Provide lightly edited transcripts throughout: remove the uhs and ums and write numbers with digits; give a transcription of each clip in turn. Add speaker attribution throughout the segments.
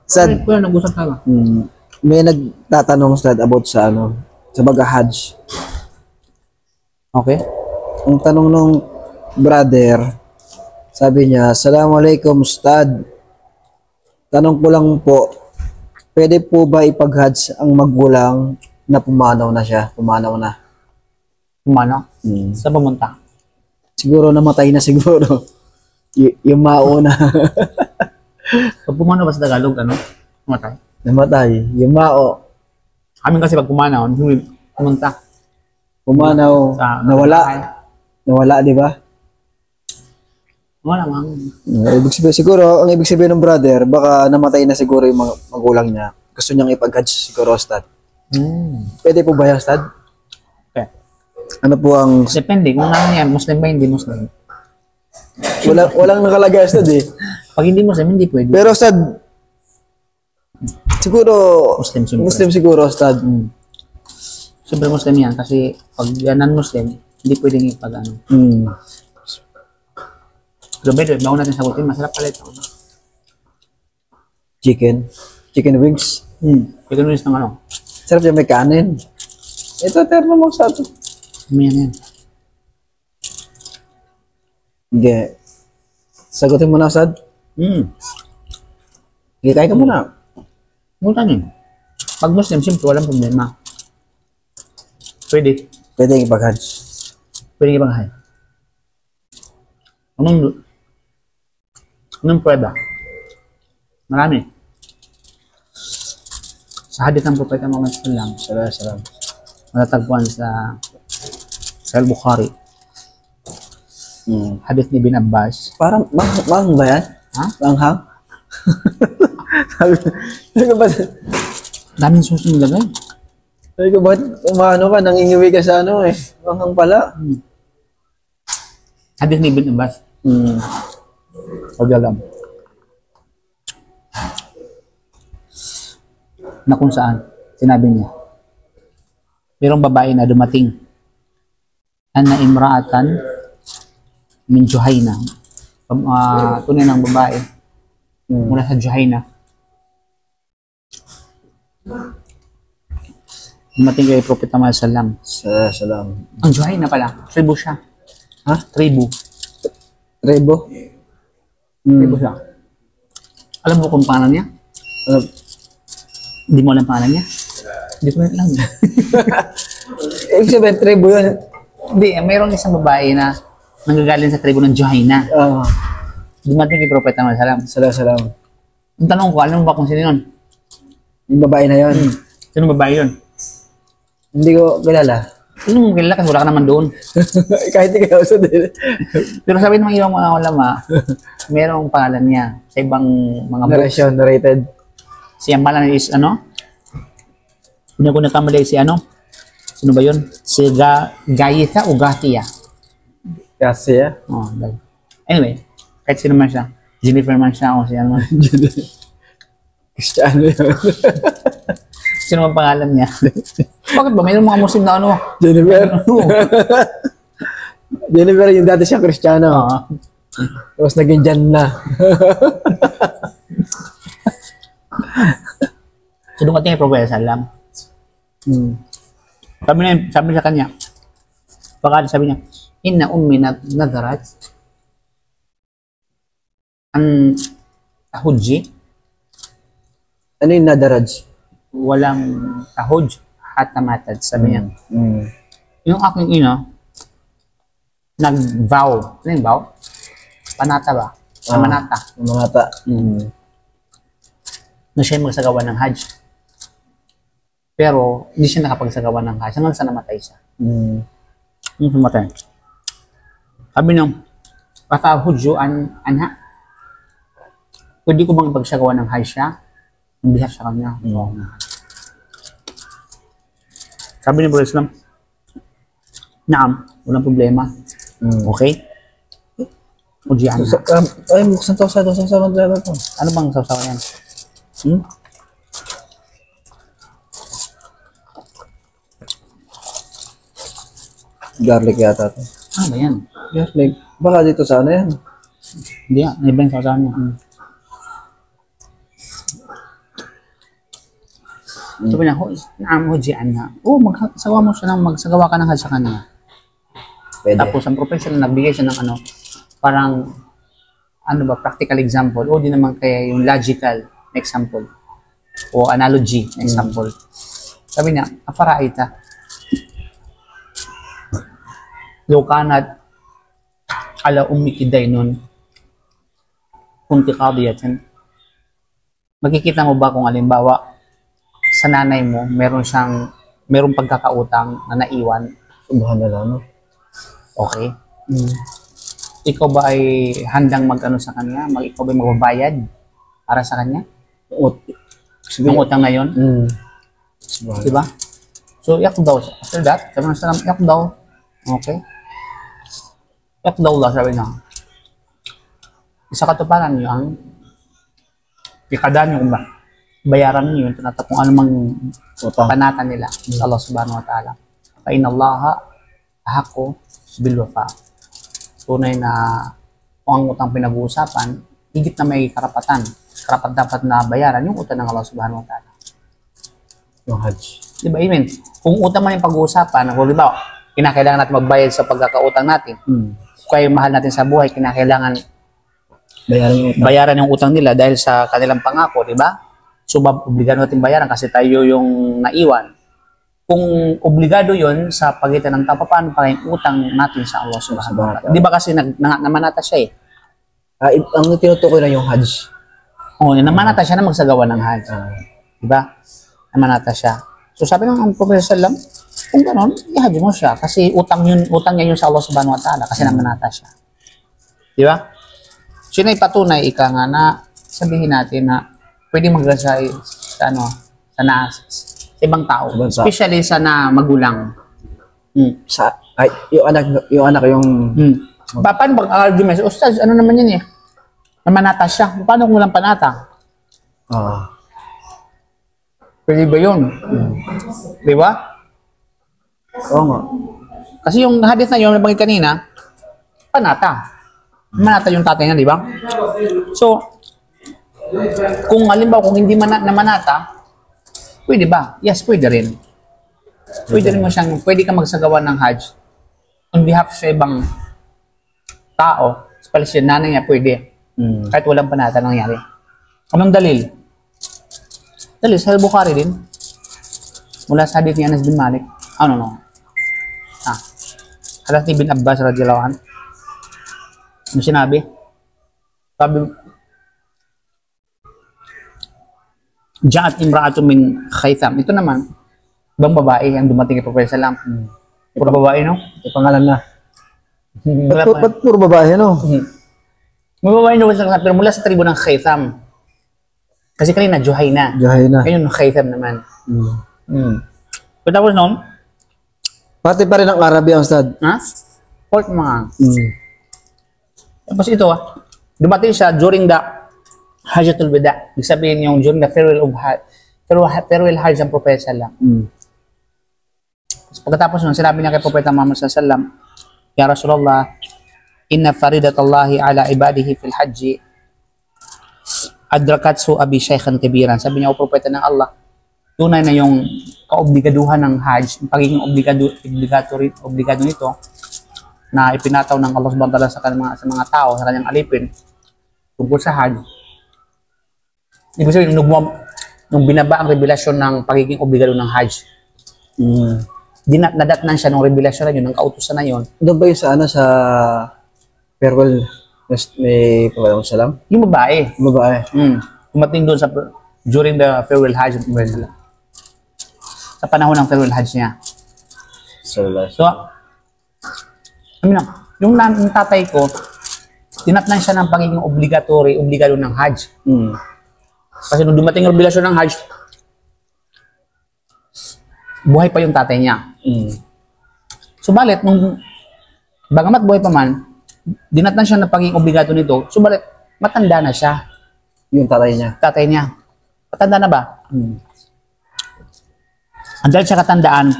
Speaker 1: Sad,
Speaker 2: Kuya, nag-usap tayo.
Speaker 1: may nagtatanong Sad about sa sa Baga-Hajj. Okay? Ang tanong nung brother, sabi niya, Assalamualaikum Ustad. Tanong ko lang po, pwede po ba ipag-Hajj ang magulang na pumanaw na siya? Pumanaw na.
Speaker 2: Kumano? Saan pumunta?
Speaker 1: Siguro namatay na siguro. Yung mauna.
Speaker 2: Pag pumano ba sa Tagalog, ano? Pumatay.
Speaker 1: Namatay. Yung mao.
Speaker 2: Kami kasi pag pumanaw, pumunta.
Speaker 1: Pumanaw.
Speaker 2: Sa
Speaker 1: Nawala. Nawala, di ba?
Speaker 2: Wala mang.
Speaker 1: Ibig sabihin, siguro, ang ibig sabihin ng brother, baka namatay na siguro yung mga magulang niya. Gusto niyang ipag-Hajj siguro, Ustad. Pwede po ba yan, Ustad?
Speaker 2: Okay.
Speaker 1: Ano po ang...
Speaker 2: Depende, kung ano yan, Muslim ba, hindi Muslim.
Speaker 1: Walang nakalagay, Ustad eh.
Speaker 2: Pag hindi Muslim, hindi pwede.
Speaker 1: Pero, Ustad, siguro...
Speaker 2: Muslim, siyempre.
Speaker 1: Muslim siguro, Ustad.
Speaker 2: Siyempre Muslim yan, kasi pag non-Muslim, hindi pwedeng ipag-ano. Pero bedo, bago natin sagutin, masarap pala ito.
Speaker 1: Chicken. Chicken wings.
Speaker 2: Chicken wings ng ano?
Speaker 1: Sarap yung may kanin. Ito, terno mo sa ito.
Speaker 2: Yan.
Speaker 1: Sige. Sagutin mo na, Ustad. Sige, kaya ka muna.
Speaker 2: Punta niyo. Pag Muslim, siyempre walang problema. Pwede.
Speaker 1: Pwede ipag-Hajj.
Speaker 2: Pwede ipag-high. Anong prueba? Marami. Sa hadith ng Propeta Muhammad sallallahu alaihi wasallam, matatagpuan sa Al-Bukhari. Hadith ni Bin Abbas.
Speaker 1: Parang, mang ba yan?
Speaker 2: Ha?
Speaker 1: Manghang? Sabi ko ba,
Speaker 2: Daming susi nilagay.
Speaker 1: sabi ko ba, umano ka, nangingiwi ka sa ano eh. Manghang pala.
Speaker 2: Hadith ni Bin Abbas. Huwag alam. Na kung saan, sinabi niya, mayroong babae na dumating, anna imra'atan min Juhayna. Tunay ng babae mula sa Juhayna. Dumating kay Propeta Muhammad sallam.
Speaker 1: Salam.
Speaker 2: Ang Juhayna pala, tribu siya.
Speaker 1: Ha?
Speaker 2: Tribu.
Speaker 1: Rebo?
Speaker 2: Tribu siya. Alam mo kung pangalan niya? Hindi mo alam pangalan niya? Hindi ko alam.
Speaker 1: Ibig sabihin, tribo yun.
Speaker 2: Hindi, mayroong isang babae na nanggagaling sa tribu ng Juhayna. Dumating kay Propeta Muhammad sallam.
Speaker 1: Salam.
Speaker 2: Ang tanong ko, alam mo ba kung sino yun?
Speaker 1: Yung babae na yun.
Speaker 2: Sino babae yun?
Speaker 1: Hindi ko kilala.
Speaker 2: Sino mo kilala kasi wala ka naman doon.
Speaker 1: Kahit ikaw sa din.
Speaker 2: Pero sabi ng ibang mga ulama, mayroong pangalan niya sa ibang mga books.
Speaker 1: Narration, narrated.
Speaker 2: Siyang pangalan is ano? Hindi ko nakamali si ano? Sino ba yun? Si Gayitha o Gathia.
Speaker 1: Kasi ya.
Speaker 2: Oh, anyway, kahit sino man siya. Jennifer man siya o siya man.
Speaker 1: Kristiyano yun.
Speaker 2: Sino man pangalan niya? Bakit ba? Mayroong mga Muslim na ano?
Speaker 1: Jennifer. Jennifer, yung dati siyang Kristiyano. Tapos naging Jan na.
Speaker 2: So, doon kay Propeta Salam. Sabi sa kanya, sabi niya, Inna ummi nadharat an tahujji.
Speaker 1: Ano yung nadaraj?
Speaker 2: Walang tahujj hatta matad. Sabi niya, yung aking ina, nag-vow. Ano yung vow? Panata ba? Manata.
Speaker 1: Manata.
Speaker 2: Na siya magsagawa ng Hajj. Pero, hindi siya nakapagsagawa ng Hajj hanggang sa namatay siya. Yung sumatay. Sabi niya, patahujju anha. Pwede ko bang ipagsagawa ng Hajj siya? Ang bihaf sa kanya. Sabi ni Brother Islam, naam, walang problema. Okay? Ujian na.
Speaker 1: Ay, buksan to sa to.
Speaker 2: Ano bang sasawa yan?
Speaker 1: Garlic yata to.
Speaker 2: Ano ba yan?
Speaker 1: Garlic. Baka dito sa ano yan?
Speaker 2: Hindi nga, may iba yung sasawa niya. Sabi niya, naam hujian na. Oo, magsagawa mo siya magsagawa ka ng hajj sa kanya.
Speaker 1: Pwede.
Speaker 2: Tapos ang professional nagbigay siya ng ano, parang ano ba, practical example o di naman kaya yung logical na example o analogy na example. Sabi niya, afaraita law kanat ala ummiki daynun kunti qadiyatan. Makikita mo ba kung halimbawa sa nanay mo merong pagkakautang na naiwan?
Speaker 1: Subhanallah, no?
Speaker 2: Okay. Ikaw ba ay handang mag-ano sa kanya? Ikaw ba ay magbabayad para sa kanya? Yung utang na yun? Diba? So, yakdaw. After that, sabi ng salam, yakdaw. Okay? Yakdaw lang, sabi na. Isa katuparan nyo ang ikadaan nyo kung ba bayaran niyo yung tinatapong anumang panatan nila sa Allah subhanahu wa ta'ala. Fa inna Allaha ahaqu bil wafa. Tunay na kung ang utang pinag-uusapan, higit na may karapatan. Karapat dapat na bayaran yung utang ng Allah subhanahu wa ta'ala.
Speaker 1: Yung hajj.
Speaker 2: Diba, even, kung utang man yung pag-uusapan, kung diba, kinakailangan natin magbayad sa pagkakautang natin. Kaya yung mahal natin sa buhay, kinakailangan bayaran yung utang nila dahil sa kanilang pangako, diba? So, obligado natin bayaran kasi tayo yung naiwan. Kung obligado yon sa pagitan ng tao, paano pa yung utang natin sa Allah subhanahu wa ta'ala? Di ba kasi namanata siya eh?
Speaker 1: Ang tinutukoy na yung hajj.
Speaker 2: Oo, namanata siya na magsagawa ng hajj. Di ba? Namanata siya. So sabi ng Prophet Sallam, kung gano'n, i-hajj mo siya kasi utang niya yun sa Allah subhanahu wa ta'ala kasi namanata siya. Di ba? So yun ay patunay, ika nga na sabihin natin na pwede magrasay sa sa ibang tao, especially sa magulang.
Speaker 1: Yung anak yung
Speaker 2: Paano bang argument? Ustaz, ano naman yun eh? Namanata siya. Paano kung walang panata? Pwede ba yun? Di ba?
Speaker 1: Oo nga.
Speaker 2: Kasi yung hadith na yun, nabanggit kanina, panata. Manata yung tatay niya, di ba? So, kung halimbawa, kung hindi namanata, pwede ba? Yes, pwede rin. Pwede rin mo siyang, pwede ka magsagawa ng hajj on behalf sa ibang tao, especially siya, nanay niya, pwede. Kahit walang panata nangyari. Anong dalil? Dalil, sa Bukhari din. Mula sa hadith ni Anas bin Malik. No. Hadith ni bin Abbas radhiyallahu anhu. Ano sinabi? Sabi, Ja'at imra'atun min Khaytham. Ito naman, ibang babae ang dumating kay Prophet Sallam. Puro babae, no?
Speaker 1: May pangalan na. Ba't puro babae, no?
Speaker 2: May babae na pero mula sa tribo ng Khaytham. Kasi kanina, Juhayna. Ngayon, Khaytham naman. Pero tapos noon,
Speaker 1: pati pa rin ang Arabi ang Ustad.
Speaker 2: Pork mga. Tapos ito, dumating siya during the Hajjatul Wada. Ibig sabihin yung during the farewell Hajj ng Prophet Sallam. Pagkatapos nun, sinabi niya kay Prophet Muhammad Sallam, Ya Rasulullah, inna faridatallahi ala ibadihi fil hajji adrakatsu abi shaykhan kabiran. Sabi niya, o Propeta ng Allah, tunay na yung kaobligaduhan ng Hajj, yung pagiging obligado nito na ipinataw ng Allah subhanahu wa ta'ala sa mga tao, sa kanyang alipin tungkol sa Hajj. Ibig sabihin, nung binaba ang revelasyon ng pagiging obligado ng Hajj, nadatnan siya ng revelasyon na yun, ng kautusan na yun.
Speaker 1: Doon ba yung sa farewell ni Prophet Sallam?
Speaker 2: Yung babae. Tumating doon during the farewell Hajj ng Prophet Sallam. Sa panahon ng farewell Hajj niya. So, yung tatay ko, tinatnan siya ng pagiging obligado ng Hajj. Kasi nung dumating yung revelasyon ng Hajj, buhay pa yung tatay niya. Subalit, bagamat buhay pa man, dinatnan siya ng pagiging obligado nito, subalit, matanda na siya.
Speaker 1: Yung tatay niya.
Speaker 2: Matanda na ba? Dahil sa katandaan,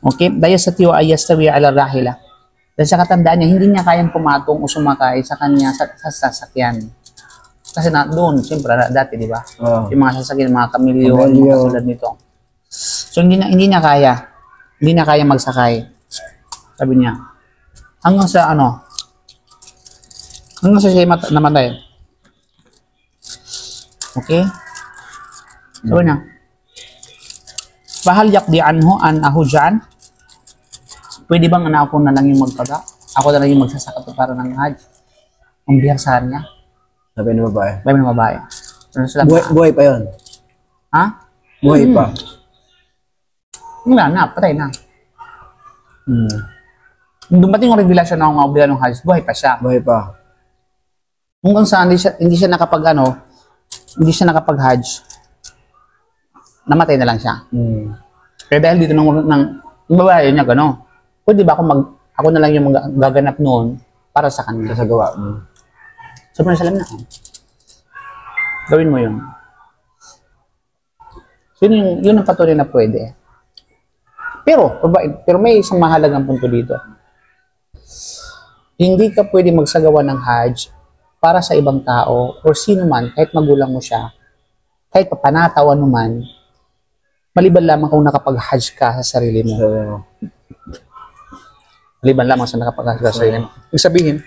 Speaker 2: okay, dahil sa tiyo ay yastawi ala rahila. Dahil sa katandaan niya, hindi niya kayang pumatong o sumakay sa kanya sa sasakyan. Kasi na doon, siyempre, dati, di ba?
Speaker 1: Oh.
Speaker 2: Yung mga sasakyan, mga kamilyo,
Speaker 1: Kamilyo.
Speaker 2: mga katulad nito. So, hindi na kaya. Hindi na kaya magsakay. Sabi niya, hanggang sa siya namatay. Okay? Sabi niya, bahal yakdi anho an ahujan. Pwede bang anak ko na lang yung magpaga? Ako na lang yung magsasaka para ng hajj. Ang biyasahan niya.
Speaker 1: Sabi ng babae.
Speaker 2: Sabi ng babae. Ano sila?
Speaker 1: Buhay pa yun.
Speaker 2: Ha?
Speaker 1: Buhay pa.
Speaker 2: Wala na, patay na. Nung dumating yung revelasyon ng mga obligado ng hajj, buhay pa siya.
Speaker 1: Buhay pa.
Speaker 2: Hanggang saan hindi siya nakapag-hajj, namatay na lang siya. Kaya dahil dito yung babae niya, pwede ba ako na lang yung gaganap noon para sa kanya.
Speaker 1: Sa gawa.
Speaker 2: Sobrang salam na. Gawin mo yun. So yun ang patuloy na pwede. Pero may isang mahalagang punto dito. Hindi ka pwede magsagawa ng hajj para sa ibang tao o sino man, kahit magulang mo siya, kahit papanataw ano man, maliban lamang kung nakapag-hajj ka sa sarili mo. Maliban lamang sa nakapag-hajj ka sa sarili mo. Ibig sabihin,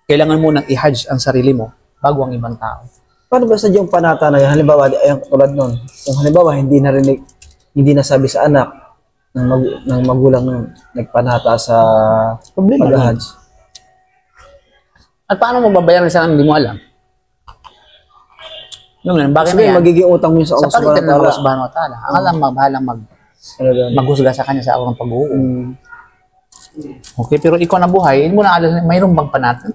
Speaker 2: kailangan mo nang i-hajj ang sarili mo bago ang ibang tao.
Speaker 1: Paano ba sa yung panata na yan? Halimbawa, ayun, tulad nun. Kung halimbawa, hindi nasabi sa anak ng magulang nun, nagpanata sa
Speaker 2: Problema
Speaker 1: pag-hajj.
Speaker 2: At paano mo babayaran sa hindi mo alam? Yung bakit
Speaker 1: Kasi
Speaker 2: na yan?
Speaker 1: magiging utang mo yun sa
Speaker 2: Sa
Speaker 1: Allah
Speaker 2: palitan ng
Speaker 1: subhanahu
Speaker 2: Allah
Speaker 1: wa ta'ala.
Speaker 2: subhanahu wa ta'ala. Ang alam, bahalang maghusga sa kanya sa araw ng pag-uwi. Okay, pero ikaw na buhay, hindi mo na alam, mayroong bang panatan?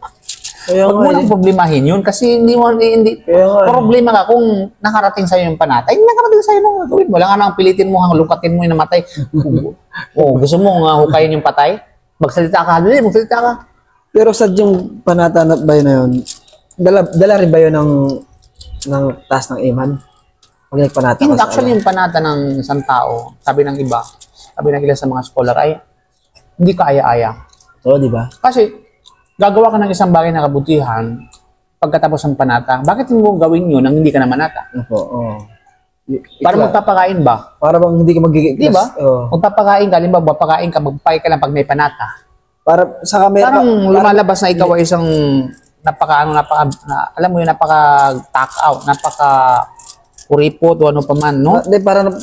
Speaker 1: Kaya
Speaker 2: Huwag mo nang problemahin yun kasi hindi
Speaker 1: Kaya nga,
Speaker 2: problema ka kung nakarating sa'yo yung panatay. Nakarating sa'yo nung gawin mo. Lang nga nang pilitin mo, lukatin mo yung namatay. Gusto mo nga hukayin yung patay? Magsalita ka, magsalita ka.
Speaker 1: pero sa yung panata na ba yun na yun, dala rin ba yun ng taas ng iman? Pag nagpanata ka
Speaker 2: Hindi,
Speaker 1: sa
Speaker 2: actually,
Speaker 1: Allah.
Speaker 2: yung panata ng isang tao, sabi ng ilan sa mga scholar, ay hindi ka aya-aya.
Speaker 1: Oo, di ba?
Speaker 2: Kasi, gagawa ka ng isang bagay na kabutihan pagkatapos ng panata. Bakit mo gawin yun nang hindi ka na manata?
Speaker 1: Opo, oo.
Speaker 2: Para magpapakain ba?
Speaker 1: Para bang hindi ka magiging...
Speaker 2: Di ba?
Speaker 1: Oo.
Speaker 2: Magpapakain ka, limbawa, magpapakain ka lang pag may panata.
Speaker 1: Para sa camera...
Speaker 2: Parang lumalabas na ikaw ay isang alam mo yun, napaka-tack out, napaka-kuripot o ano pa man, no?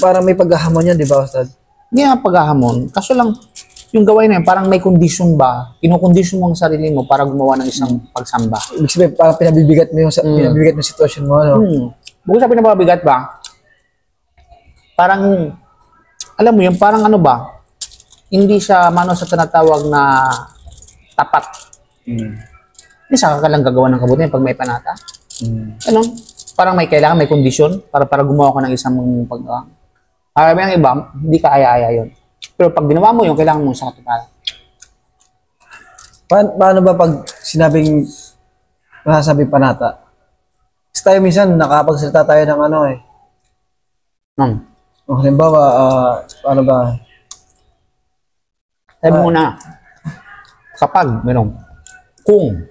Speaker 1: Para may paghahamon yan, di ba, Ustad?
Speaker 2: Hindi nga paghahamon. Kaso lang, yung gawain na yun, parang may condition ba? Kinukondisyon mo ang sarili mo para gumawa ng isang pagsamba.
Speaker 1: Ibig sabihin, parang pinabibigat mo yung sitwasyon mo, ano?
Speaker 2: Bukod sa pinababigat ba, parang, alam mo yun, parang ano ba, hindi siya mano sa tinatawag na tapat. Hindi sa ka lang gagawa ng kabutihan pag may panata. Ano? Parang may kailangan, may kondisyon para gumawa ka ng isang Para may iba, hindi ka aya-aya yun. Pero pag ginawa mo yun, kailangan mo sa katuparan.
Speaker 1: Paano ba pag masasabi panata? Kasi tayo minsan, nakapagsalita tayo ng ano eh. Halimbawa, paano ba?
Speaker 2: Sabi mo na, kapag, kung,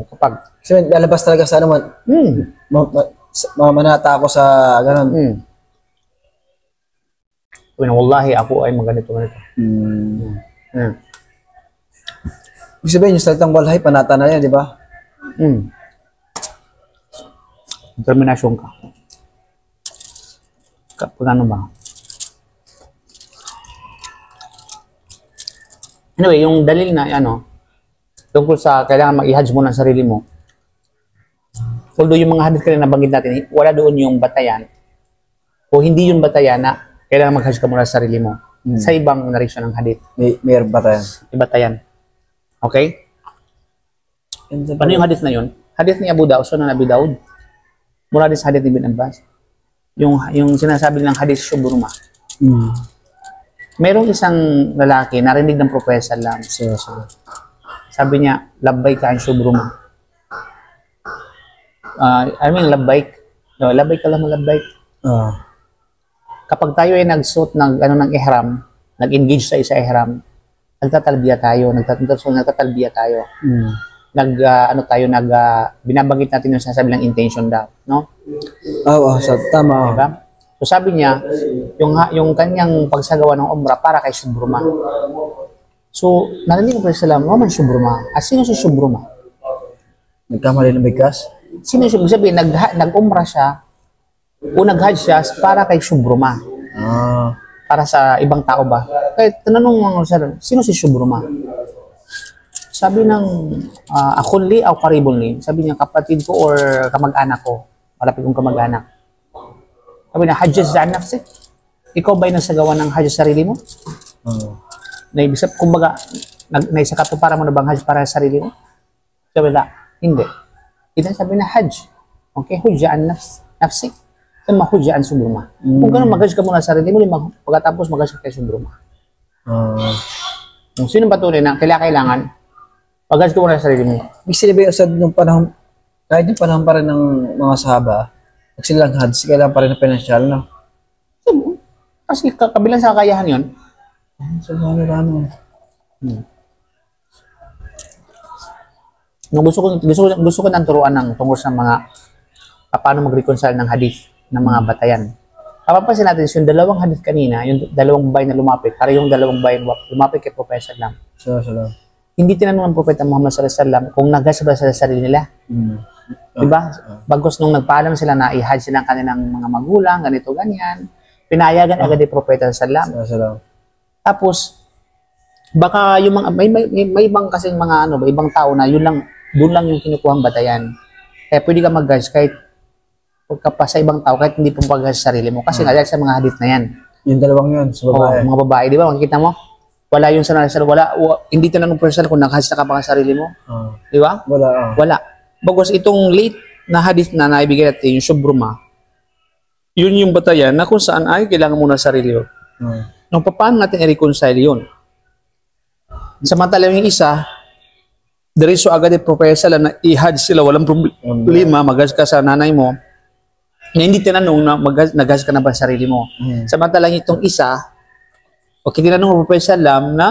Speaker 2: kapag,
Speaker 1: Kasi lalabas talaga sa ano man, mamanata ako sa gano'n.
Speaker 2: Wallahi, ako ay maganito.
Speaker 1: Ibig sabihin, yung salitang walhay, panata na yan, di ba?
Speaker 2: Determinasyon ka. Kapag ano ba? Anyway, yung dalil na tungkol sa kailangan mag-ihadj mo ng sarili mo. Although yung mga hadith kanina nabanggit natin, wala doon yung batayan. O hindi yung batayan na kailangan mag-hajj ka muna sa sarili mo. Sa ibang narration ng hadith.
Speaker 1: May batayan.
Speaker 2: May batayan. Okay? Ano yung hadith na yun? Hadith ni Abu Daud, Sunan Abi Daud. Mula din sa hadith ni Ibn Abbas. Yung sinasabi ng hadith Shuburma. Merong isang lalaki, narinig ng propesa lang. Sabi niya, labbaik ka ang Shuburma. Labbaik. No, labbaik ka lang mo, labbaik. Kapag tayo ay nagsuot ng ihram, nag-engage sa isa ihram, nagtatalbiya tayo, nagtatalbiya tayo. ano tayo, binabanggit natin yung sasabi ng intention daw, no?
Speaker 1: Oo, tama.
Speaker 2: Diba? So sabi niya, yung kanyang pagsagawa ng umrah para kay Shubruma. So, narinig ko sa Islam, man Shubruma. At sino si Shubruma?
Speaker 1: Nagkamali ng bigkas?
Speaker 2: Sino si Shubruma? Sabi, nag-umrah siya o nag-hajj siya para kay Shubruma.
Speaker 1: Ah.
Speaker 2: Para sa ibang tao ba? Kaya tinanong mo sa sino si Shubruma? Sabi ng akunli o karibunli, sabi niya kapatid ko or kamag-anak ko, malapit kong kamag-anak. Sabi na, hajj sa nafsi? Ikaw ba'y nasagawa ng hajj sa sarili mo? Naibisap, kumbaga, naisa ka to para mo na bang hajj para sa sarili mo? Sabi na, hindi. Ito sabi na hajj. Okay, hujjaan nafsi. Then mahujjaan Shubruma. Kung gano'n, mag-hajj ka muna sa sarili mo, pagkatapos mag-hajj ka kay Shubruma. Kung sino ba tunay na kailangan, mag-hajj ka muna sa sarili mo.
Speaker 1: Ibig sabihin, Ustad, nung panahon, kahit yung panahon pa rin ng mga sahaba, pag silang hajj, kailangan pa rin ng financial, no?
Speaker 2: Kasi kabilang sa kakayahan yun.
Speaker 1: Subhanallah, no?
Speaker 2: Gusto ko nang turuan ng tungkol sa mga paano mag-reconcile ng hadith ng mga batayan. Kapapansin natin yung dalawang hadith kanina, yung dalawang babae na lumapit, para yung dalawang babae lumapit kay Propeta Sallam. Hindi tinanong ng Propeta Muhammad sallallahu alaihi wasallam kung nag-hajj ba sa sarili nila. Diba? Bagos nung nagpaalam sila na i-hajj sila ng kanilang mga magulang, ganito, ganyan, pinayagan agad ni Propeta sallallahu alaihi wasallam. Tapos, baka yung mga, may ibang kasing mga ibang tao na doon lang yung kinukuhang batayan. Kaya pwede ka mag-hajj kahit pagka pa sa ibang tao, kahit hindi pong pag-hajj sa sarili mo. Kasi nga dahil sa mga hadith na yan.
Speaker 1: Yung dalawang yun, sa babae.
Speaker 2: Mga babae, di ba? Makikita mo? Wala yung sa hindi tinanong personal kung nag-hajj na ka pa sa sarili mo. Di ba? Wala. Bagos itong late na hadith na naibigay natin, yung Shubruma, yun yung batayan na kung saan ay kailangan muna sa sarili mo. Nung paano natin i-reconcile yun? Samantala yung isa, diretso agad yung Propeta na i-hajj sila, walang problema, mag-hajj ka sa nanay mo, na hindi tinanong na nag-hajj ka na ba sa sarili mo. Samantalang itong isa, tinanong ng Propeta na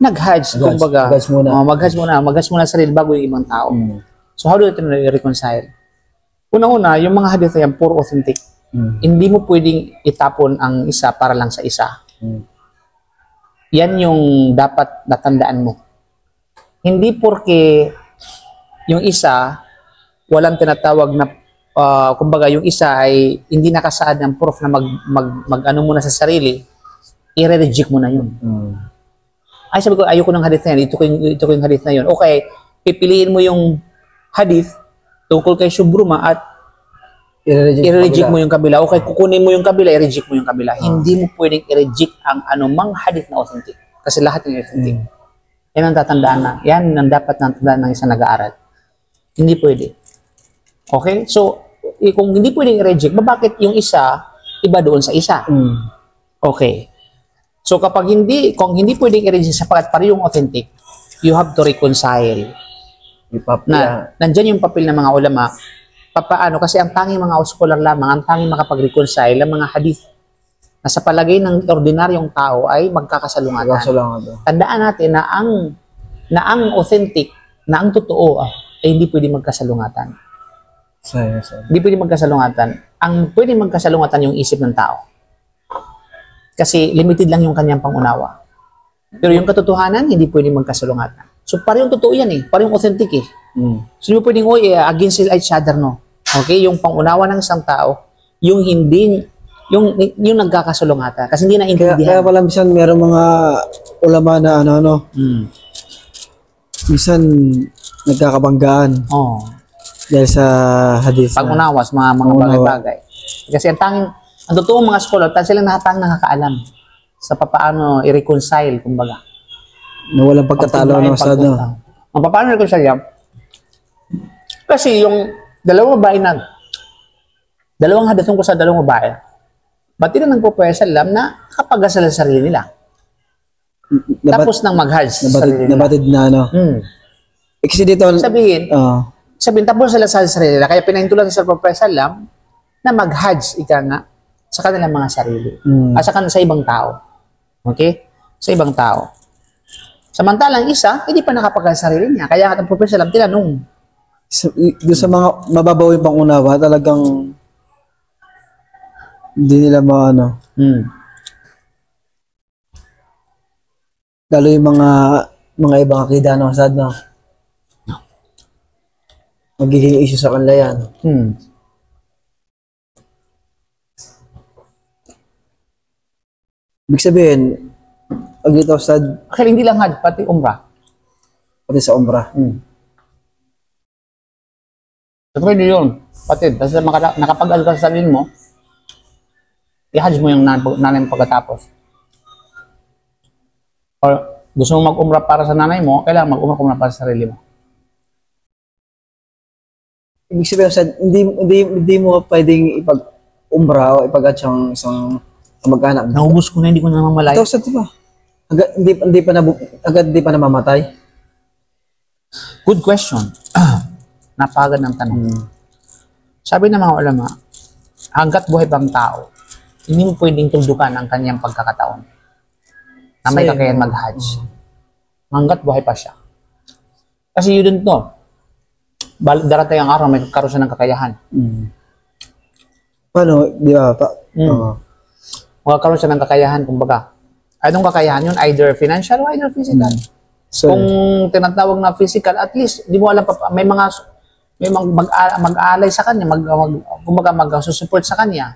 Speaker 2: nag-hajj, kumbaga, mag-hajj muna sa sarili bago yung ibang tao. So how do you reconcile? Una-una, yung mga hadith na yan, puro authentic. Hindi mo pwedeng itapon ang isa para lang sa isa. Yan yung dapat natandaan mo. Hindi porke yung isa, walang tinatawag na kumbaga yung isa ay hindi nakasaad ng proof na mag-ano muna sa sarili, i-reject mo na yun. Ay sabi ko, ayoko ng hadith na yan, ito ko yung hadith na yun. Okay, pipiliin mo yung hadith tungkol kay Shubruma at i-reject mo yung kabila. Okay, kukunin mo yung kabila, i-reject mo yung kabila. Hindi mo pwedeng i-reject ang anumang hadith na authentic. Kasi lahat yung authentic. Yan ang tatandaan na. Yan ang dapat natandaan ng isang nag-aaral. Hindi pwede. Okay? So, kung hindi pwedeng i-reject, bakit yung isa, iba doon sa isa? Okay. So, kung hindi pwedeng i-reject sapagat parehong authentic, you have to reconcile. Nandyan yung papel ng mga ulama. Paano? Kasi ang tanging mga scholar lamang, ang tanging makapag-reconcile ang mga hadith na sa palagay ng ordinaryong tao ay magkakasalungatan. Tandaan natin na ang authentic, na ang totoo ay hindi pwede magkasalungatan. Hindi pwede magkasalungatan. Ang pwede magkasalungatan yung isip ng tao. Kasi limited lang yung kanyang pangunawa. Pero yung katotohanan, hindi pwede magkasalungatan. So parehong totoo yan parehong authentic So hindi mo pwedeng against each other, no? Okay, yung pangunawa ng isang tao, yung hindi yung nagkakasalungatan kasi hindi naintindihan.
Speaker 1: Kaya pala minsan meron mga ulama na minsan nagkakabanggaan. Dahil sa hadith.
Speaker 2: Pangunawa sa mga bagay-bagay. Kasi ang totoong mga scholar, silang nakakaalam sa paano i-reconcile, kumbaga.
Speaker 1: Na walang pagkatalo ng Ustad, no?
Speaker 2: Ang paano i-reconcile yan? Kasi yung dalawang hadith ko sa dalawang babae, bati na ng Propeta na kapag-asal sa sarili nila. Tapos nang mag-hajj sa sarili nila.
Speaker 1: Nabatid na, no? Kasi dito,
Speaker 2: sabihin, tapos sila sa sarili nila. Kaya pinahintulan sa Propeta na mag-hajj, ika nga, sa kanilang mga sarili. Sa ibang tao. Okay? Sa ibang tao. Samantalang isa, hindi pa nakapagkaya sa sarili niya. Kaya ang professor lang tinanong.
Speaker 1: Doon sa mga mababaw yung pangunawa, talagang hindi nila maano. Lalo yung mga ibang akida no, sad no. Magiging issue sa kanila yan. Ibig sabihin, pag dito sad,
Speaker 2: Actually, hindi lang hajj, pati umrah.
Speaker 1: pati sa umrah.
Speaker 2: So, pwede yun. Pati, basta nakapag-alka sa sarili mo, i-hajj mo yung nanay mo pagkatapos. Or gusto mo mag-umrah para sa nanay mo, kailangan mag-umrah para sa sarili mo.
Speaker 1: Ibig sabihin, sad, hindi mo pwedeng ipag-umrah o ipag-at yung isang kamag-anak.
Speaker 2: Naubos ko na, hindi ko na namamalayan.
Speaker 1: Ito, sad, diba? Agad hindi pa namamatay.
Speaker 2: Good question. Napagad ng tanong. Sabi ng mga ulama, hanggat buhay pang tao, hindi mo pwedeng tuldukan ang kanyang pagkakataon na may kakayahan mag-hajj. Hanggat buhay pa siya. Kasi yun din to. Darating ang araw, may karoon siya ng kakayahan.
Speaker 1: Paano? Di ba?
Speaker 2: Magkakaroon siya ng kakayahan, kumbaga. Anong kakayahan yun? Either financial or either physical.
Speaker 1: So,
Speaker 2: Kung tinatawag na physical, at least, di mo alam pa, may mga mag-aalay sa kanya, kumbaga mag-support sa kanya.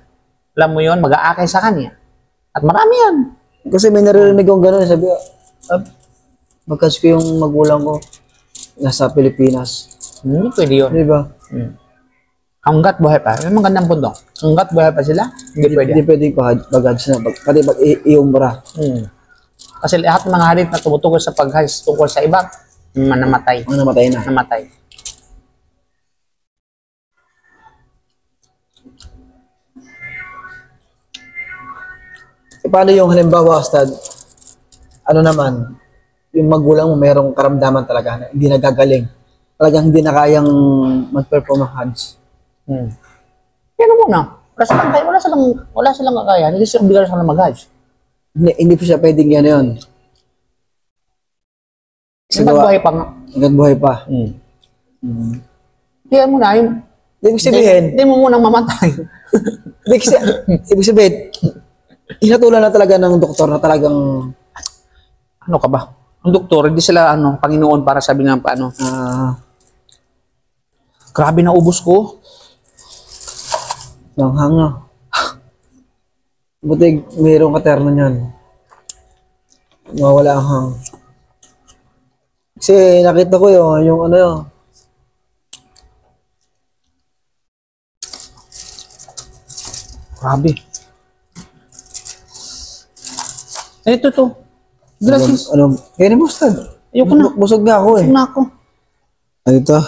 Speaker 2: Alam mo yun, mag-aakay sa kanya. At marami yan.
Speaker 1: kasi may naririnig kong gano'n, sabi ko, magkas ko yung magulang ko nasa Pilipinas.
Speaker 2: Hindi pwede yun.
Speaker 1: Di ba?
Speaker 2: Hanggat buhay pa. Yung magandang punto. Hanggat buhay pa sila, hindi pwede.
Speaker 1: Hindi pwede ko pag-hajj na. Pati pag-iumbra.
Speaker 2: Kasi lahat ng mga hadith na tumutukoy sa pag-hajj tungkol sa iba, namatay.
Speaker 1: Ang namatay na.
Speaker 2: Namatay.
Speaker 1: Paano yung halimbawa, Stad, ano naman, yung magulang mo mayroong karamdaman talaga na hindi nagagaling. Talagang hindi na kayang mag-perform ng hajj.
Speaker 2: Pero muna, wala silang kakayahan. Hindi silang bigyan silang mag-hajj.
Speaker 1: Hindi po siya pwedeng yan yun.
Speaker 2: Hanggat buhay pa nga.
Speaker 1: Hanggat buhay pa.
Speaker 2: Kaya mo na,
Speaker 1: Ibig sabihin,
Speaker 2: hindi mo munang mamatay.
Speaker 1: ibig sabihin, hinatulan na talaga ng doktor na talagang
Speaker 2: Ano ka ba? Ang doktor, hindi sila Panginoon para sabi nga paano. Grabe na ubos ko.
Speaker 1: nanghanga. Buti mayroong katerno niyan. Mawala ang hang. Kasi nakita ko yung ano yun.
Speaker 2: Grabe. Ito to. Gracias.
Speaker 1: Ano? Kaya ni Mustad.
Speaker 2: Ayoko na.
Speaker 1: Busog na ako eh.
Speaker 2: Ayoko na ako.
Speaker 1: Ano ito?